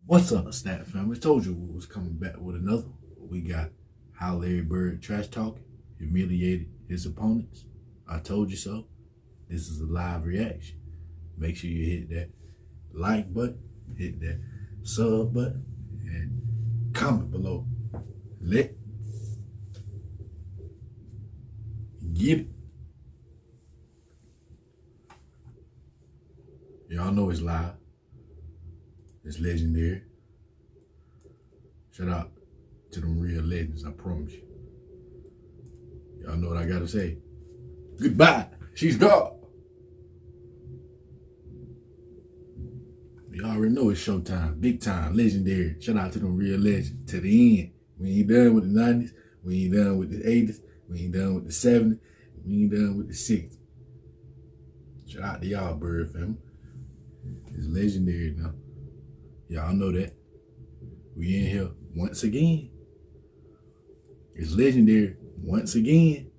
What's up, Stat Family? Told you we was coming back with another one. We got how Larry Bird trash talking, humiliated his opponents. I told you so. This is a live reaction. Make sure you hit that like button, hit that sub button, and comment below. Let's get it. Y'all know it's live. It's legendary. Shout out to them real legends, I promise you. Y'all know what I gotta say. Goodbye. She's gone. You already know it's showtime. Big time. Legendary. Shout out to them real legends. To the end. We ain't done with the 90s. We ain't done with the 80s. We ain't done with the 70s. We ain't done with the 60s. Shout out to y'all, Bird family. It's legendary now. Y'all know that. We in here once again. It's legendary once again.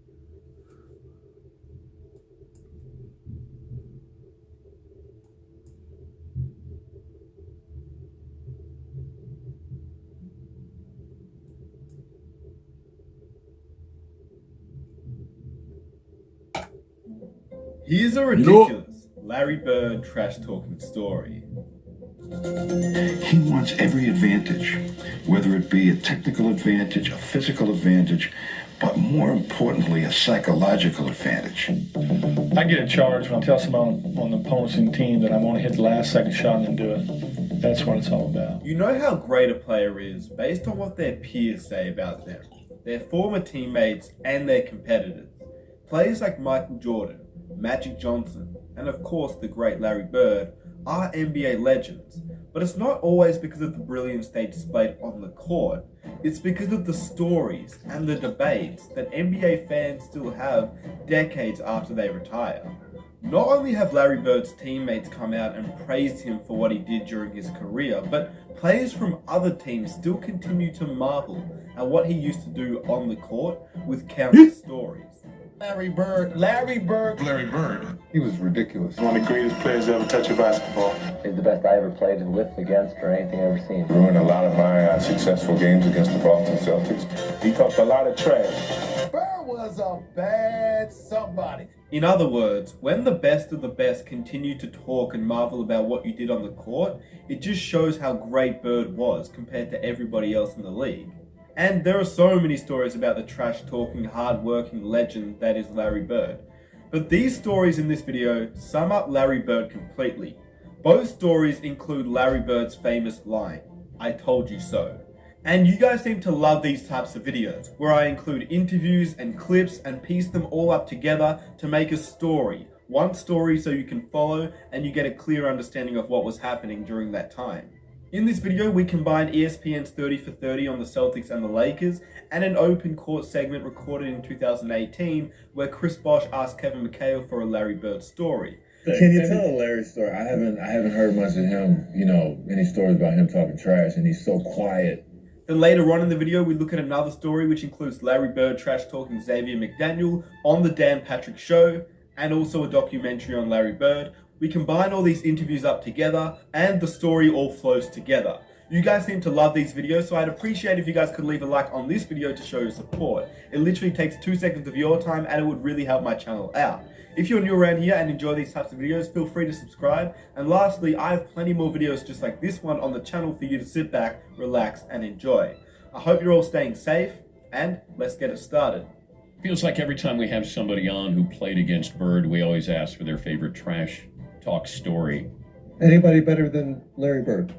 Here's a ridiculous Larry Bird trash talking story. He wants every advantage, whether it be a technical advantage, a physical advantage, but more importantly, a psychological advantage. I get a charge when I tell someone on the opposing team that I'm going to hit the last second shot and then do it. That's what it's all about. You know how great a player is based on what their peers say about them, their former teammates and their competitors. Players like Michael Jordan, Magic Johnson, and of course the great Larry Bird are NBA legends, but it's not always because of the brilliance they displayed on the court. It's because of the stories and the debates that NBA fans still have decades after they retire. Not only have Larry Bird's teammates come out and praised him for what he did during his career, but players from other teams still continue to marvel at what he used to do on the court with countless stories. Larry Bird. He was ridiculous. One of the greatest players to ever touch a basketball. He's the best I ever played with, against, or anything I've ever seen. Ruined a lot of my successful games against the Boston Celtics. He talked a lot of trash. Bird was a bad somebody. In other words, when the best of the best continue to talk and marvel about what you did on the court, it just shows how great Bird was compared to everybody else in the league. And there are so many stories about the trash-talking, hard-working legend that is Larry Bird. But these stories in this video sum up Larry Bird completely. Both stories include Larry Bird's famous line, "I told you so." And you guys seem to love these types of videos, where I include interviews and clips and piece them all up together to make a story. One story so you can follow and you get a clear understanding of what was happening during that time. In this video, we combine ESPN's 30 for 30 on the Celtics and the Lakers, and an open court segment recorded in 2018 where Chris Bosh asked Kevin McHale for a Larry Bird story. Can you tell a Larry story? I haven't heard much of him, any stories about him talking trash, and he's so quiet. Then later on in the video, we look at another story which includes Larry Bird trash talking Xavier McDaniel on the Dan Patrick Show, and also a documentary on Larry Bird. We combine all these interviews up together, and the story all flows together. You guys seem to love these videos, so I'd appreciate if you guys could leave a like on this video to show your support. It literally takes 2 seconds of your time, and it would really help my channel out. If you're new around here and enjoy these types of videos, feel free to subscribe. And lastly, I have plenty more videos just like this one on the channel for you to sit back, relax, and enjoy. I hope you're all staying safe, and let's get it started. Feels like every time we have somebody on who played against Bird, we always ask for their favorite trash talk story. Anybody better than Larry Bird?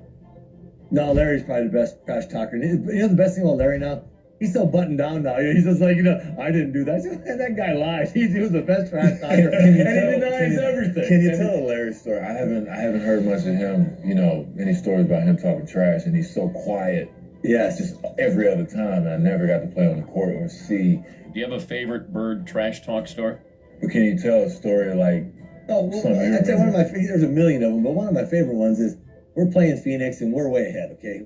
No, Larry's probably the best trash talker. You know the best thing about Larry now? He's so buttoned down now. He's just like, I didn't do that. That guy lies. He was the best trash talker. And he denies everything. Can you tell a Larry story? I haven't heard much of him, any stories about him talking trash, and he's so quiet. Yeah, it's just every other time, and I never got to play on the court or see. Do you have a favorite Bird trash talk story? But can you tell a story like? Oh, well, I'd say one of my favorite, there's a million of them, but one of my favorite ones is we're playing Phoenix and we're way ahead, okay?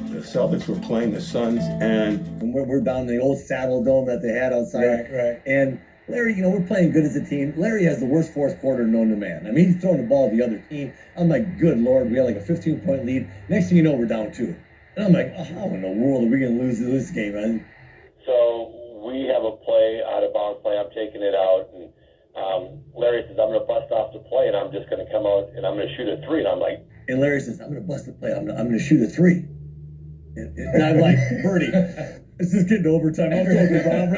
The Celtics were playing the Suns, and we're down in the old Saddle Dome that they had outside. Right. And Larry, we're playing good as a team. Larry has the worst fourth quarter known to man. I mean, he's throwing the ball to the other team. I'm like, good Lord, we have like a 15-point lead. Next thing you know, we're down 2. And I'm like, how in the world are we going to lose this game, man? So we have a play, out of bounds play. I'm taking it out, and Larry says, I'm going to bust off the play, and I'm just going to come out, and I'm going to shoot a 3. And I'm like... And Larry says, I'm going to bust the play. I'm going to shoot a 3. And I'm like, Bertie, let's just get into overtime. I'm talking about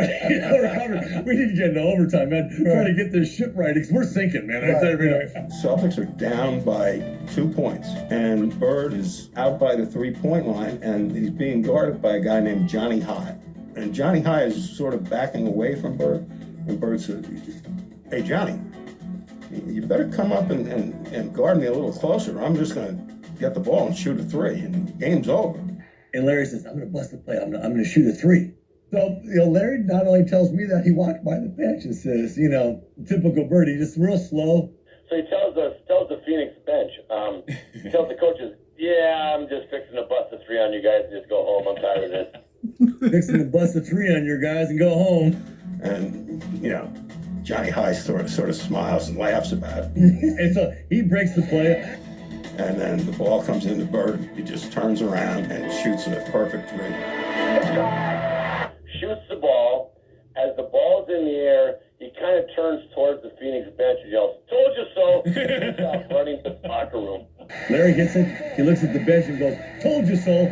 Robert. We need to get into overtime, man. Try to get this ship right, because we're sinking, man. Celtics are down by 2 points, and Bird is out by the 3-point line, and he's being guarded by a guy named Johnny High. And Johnny High is sort of backing away from Bird, and Bird said, hey, Johnny, you better come up and guard me a little closer. I'm just going to get the ball and shoot a 3, and game's over. And Larry says, I'm going to bust the play. I'm going to shoot a 3. So, Larry not only tells me that, he walked by the bench and says, typical Birdie, just real slow. So he tells the Phoenix bench, tells the coaches, yeah, I'm just fixing to bust a 3 on you guys and just go home. I'm tired of this. Fixing to bust a 3 on your guys and go home. And, Johnny High sort of smiles and laughs about it. And so he breaks the play. And then the ball comes into Bird. He just turns around and shoots a perfect 3. Shoots the ball. As the ball's in the air, he kind of turns towards the Phoenix bench and yells, told you so. He stops running to the locker room. Larry gets it. He looks at the bench and goes, told you so.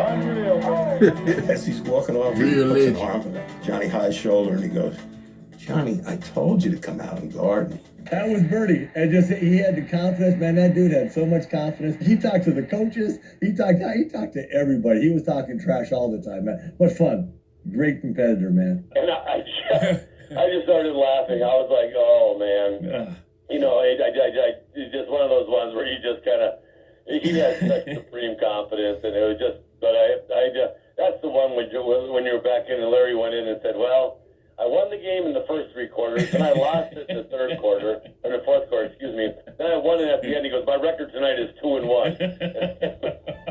Unreal, man. As he's walking off, he puts an arm on Johnny High's shoulder and he goes, Johnny, I told you to come out and guard me. That was Birdie. And he had the confidence, man. That dude had so much confidence. He talked to the coaches. He talked to everybody. He was talking trash all the time, man. But fun. Great competitor, man. And I just started laughing. I was like, oh, man. It's just one of those ones where you just kind of, he had such supreme confidence. And it was just, but that's the one when you were back in and Larry went in and said, well, I won the game in the first 3 quarters, then I lost it in the fourth quarter, Then I won it at the end. He goes, my record tonight is 2-1.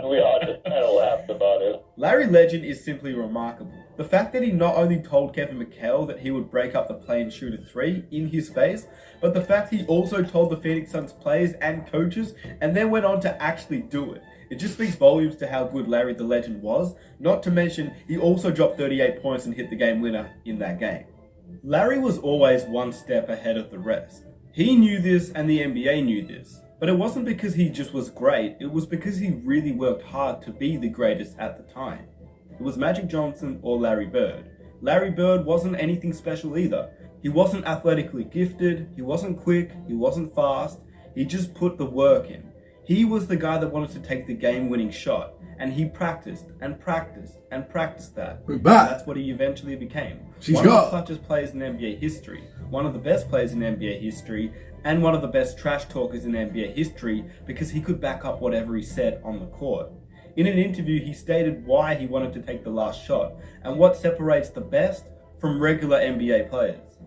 We all just kind of laughed about it. Larry Legend is simply remarkable. The fact that he not only told Kevin McHale that he would break up the play and shoot a 3 in his face, but the fact he also told the Phoenix Suns players and coaches and then went on to actually do it. It just speaks volumes to how good Larry the Legend was, not to mention he also dropped 38 points and hit the game winner in that game. Larry was always one step ahead of the rest. He knew this and the NBA knew this, but it wasn't because he just was great, it was because he really worked hard to be the greatest at the time. It was Magic Johnson or Larry Bird. Larry Bird wasn't anything special either. He wasn't athletically gifted, he wasn't quick, he wasn't fast, he just put the work in. He was the guy that wanted to take the game-winning shot, and he practiced and practiced and practiced that. And that's what he eventually became. One of the clutchest players in NBA history, one of the best players in NBA history, and one of the best trash talkers in NBA history because he could back up whatever he said on the court. In an interview, he stated why he wanted to take the last shot and what separates the best from regular NBA players.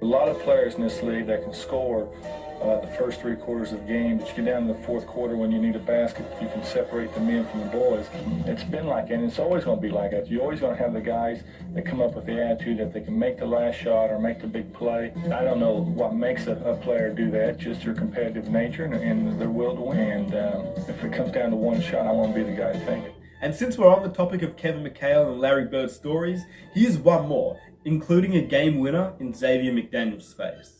A lot of players in this league that can score the first 3 quarters of the game, but you get down to the fourth quarter when you need a basket, you can separate the men from the boys. It's been like that, and it's always going to be like that. You're always going to have the guys that come up with the attitude that they can make the last shot or make the big play. I don't know what makes a player do that, just their competitive nature and their will to win. And if it comes down to one shot, I want to be the guy to take it. And since we're on the topic of Kevin McHale and Larry Bird stories, here's one more, including a game winner in Xavier McDaniel's face.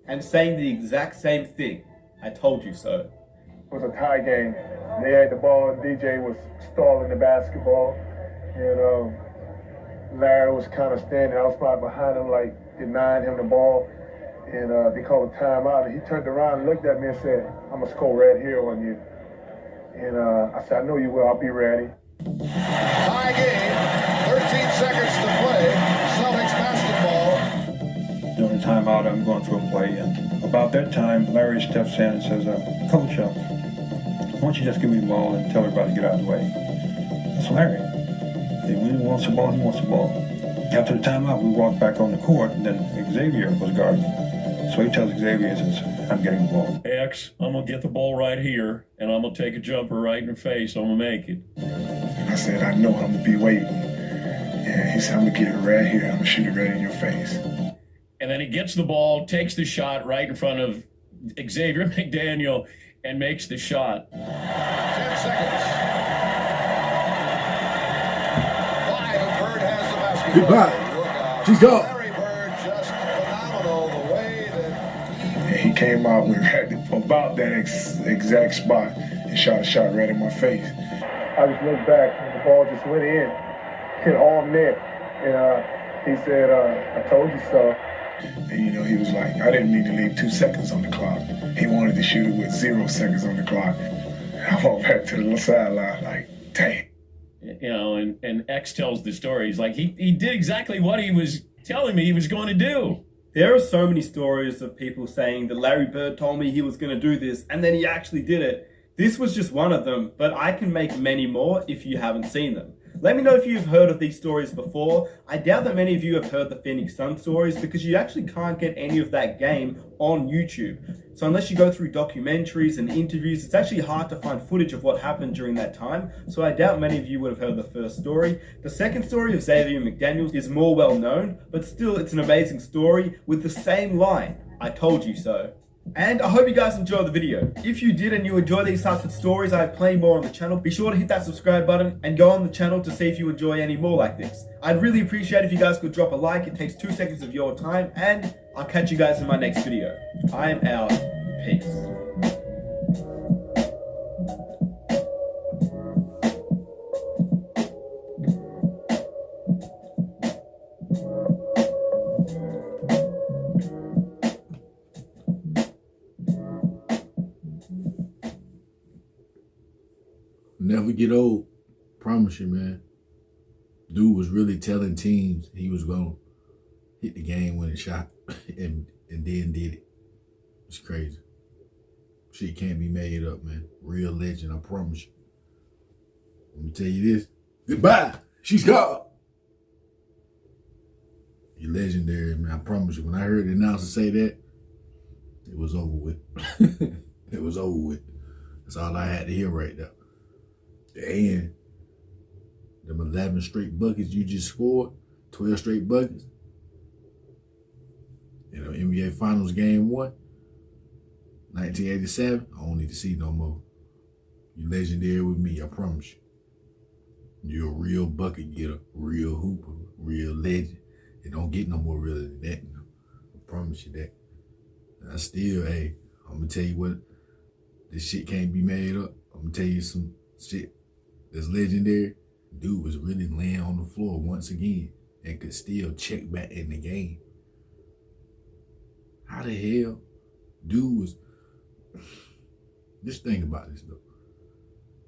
And saying the exact same thing. I told you so. It was a tie game. They had the ball and DJ was stalling the basketball. And Larry was kind of standing outside behind him, like denying him the ball. And they called a timeout. And he turned around and looked at me and said, I'm going to score right here on you. And I said, I know you will. I'll be ready. Tie game. 13 seconds to play. Celtics basketball. During the timeout, I'm going through a play, and about that time, Larry steps in and says, Coach, why don't you just give me the ball and tell everybody to get out of the way? That's Larry. When he wants the ball, he wants the ball. After the timeout, we walked back on the court, and then Xavier was guarding. So he tells Xavier, he says, I'm getting the ball. X, I'm going to get the ball right here, and I'm going to take a jumper right in the face. I'm going to make it. And I said, I know I'm going to be waiting. And he said, I'm going to get it right here. I'm going to shoot it right in your face. and then he gets the ball, takes the shot right in front of Xavier McDaniel, and makes the shot. 10 seconds. 5, and Bird has the basketball. Goodbye. She's gone. Larry Bird, just phenomenal the way that He came out right about that exact spot and shot a shot right in my face. I just looked back and the ball just went in, hit all net, and he said, "I told you so." And you know, he was like, I didn't mean to leave 2 seconds on the clock. He wanted to shoot it with 0 seconds on the clock. I walked back to the sideline like, dang. You know, and X tells the story. He's like, he did exactly what he was telling me he was going to do. There are so many stories of people saying that Larry Bird told me he was going to do this, and then he actually did it. This was just one of them, but I can make many more if you haven't seen them. Let me know if you've heard of these stories before. I doubt that many of you have heard the Phoenix Suns stories because you actually can't get any of that game on YouTube. So unless you go through documentaries and interviews, it's actually hard to find footage of what happened during that time. So I doubt many of you would have heard the first story. The second story of Xavier McDaniel is more well known, but still it's an amazing story with the same line, "I told you so." And I hope you guys enjoyed the video. If you did and you enjoy these types of stories, I have plenty more on the channel. Be sure to hit that subscribe button and go on the channel to see if you enjoy any more like this. I'd really appreciate if you guys could drop a like. It takes 2 seconds of your time, and I'll catch you guys in my next video. I am out. Peace. Never get old. Promise you, man. Dude was really telling teams he was going to hit the game-winning shot and then did it. It's crazy. Shit can't be made up, man. Real legend, I promise you. Let me tell you this. Goodbye. She's gone. You're legendary, man. I promise you. When I heard the announcer say that, it was over with. It was over with. That's all I had to hear right there. And them 11 straight buckets you just scored, 12 straight buckets. You know, NBA Finals Game 1, 1987, I don't need to see no more. You legendary with me, I promise you. You're a real bucket getter, real hooper, real legend. It don't get no more real than that. I promise you that. And I still, hey, I'm going to tell you what, this shit can't be made up. I'm going to tell you some shit that's legendary. Dude was really laying on the floor once again and could still check back in the game. How the hell dude was, just think about this though.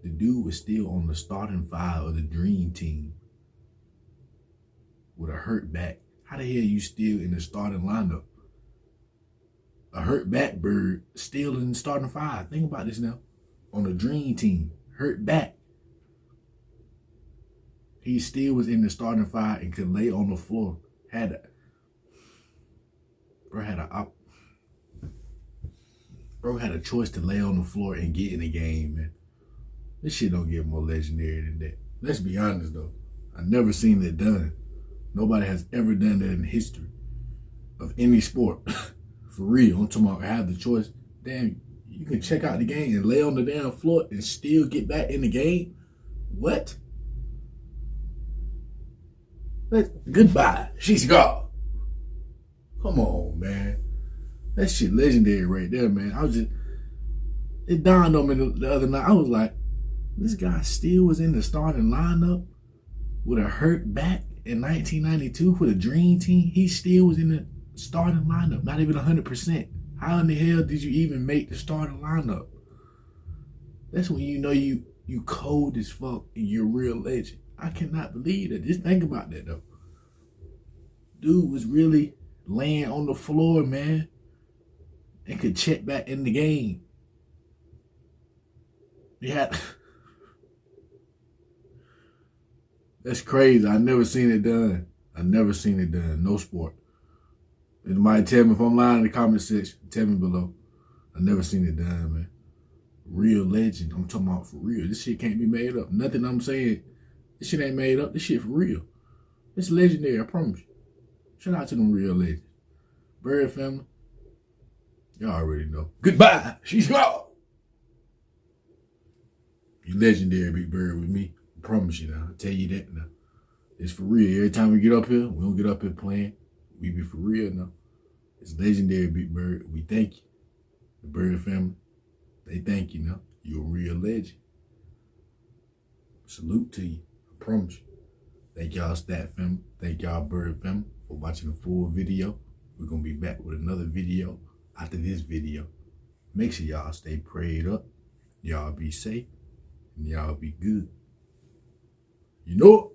The dude was still on the starting 5 of the Dream Team with a hurt back. How the hell you still in the starting lineup? A hurt back Bird still in the starting 5. Think about this now. On the Dream Team, hurt back. He still was in the starting 5 and could lay on the floor. Bro had a choice to lay on the floor and get in the game, man. This shit don't get more legendary than that. Let's be honest though. I've never seen it done. Nobody has ever done that in history of any sport. For real, I'm talking about have the choice. Damn, you can check out the game and lay on the damn floor and still get back in the game? What? Goodbye. She's gone. Come on, man. That shit legendary right there, man. It dawned on me the other night. I was like, this guy still was in the starting lineup with a hurt back in 1992 for the Dream Team. He still was in the starting lineup, not even 100%. How in the hell did you even make the starting lineup? That's when you know you cold as fuck and you're a real legend. I cannot believe that. Just think about that though. Dude was really laying on the floor, man, and could check back in the game. That's crazy. I never seen it done. No sport. Anybody tell me if I'm lying in the comment section. Tell me below. I never seen it done, man. Real legend. I'm talking about for real. This shit can't be made up. Nothing I'm saying. This shit ain't made up. This shit for real. It's legendary, I promise you. Shout out to them real legends. Bird family, y'all already know. Goodbye. She's gone. You legendary, Big Bird, with me. I promise you now. I tell you that now. It's for real. Every time we get up here, we don't get up here playing. We be for real now. It's legendary, Big Bird. We thank you. The Bird family, they thank you now. You're a real legend. Salute to you. I promise you. Thank y'all, Stat family. Thank y'all, Bird family, for watching the full video. We're going to be back with another video after this video. Make sure y'all stay prayed up. Y'all be safe. And y'all be good. You know it.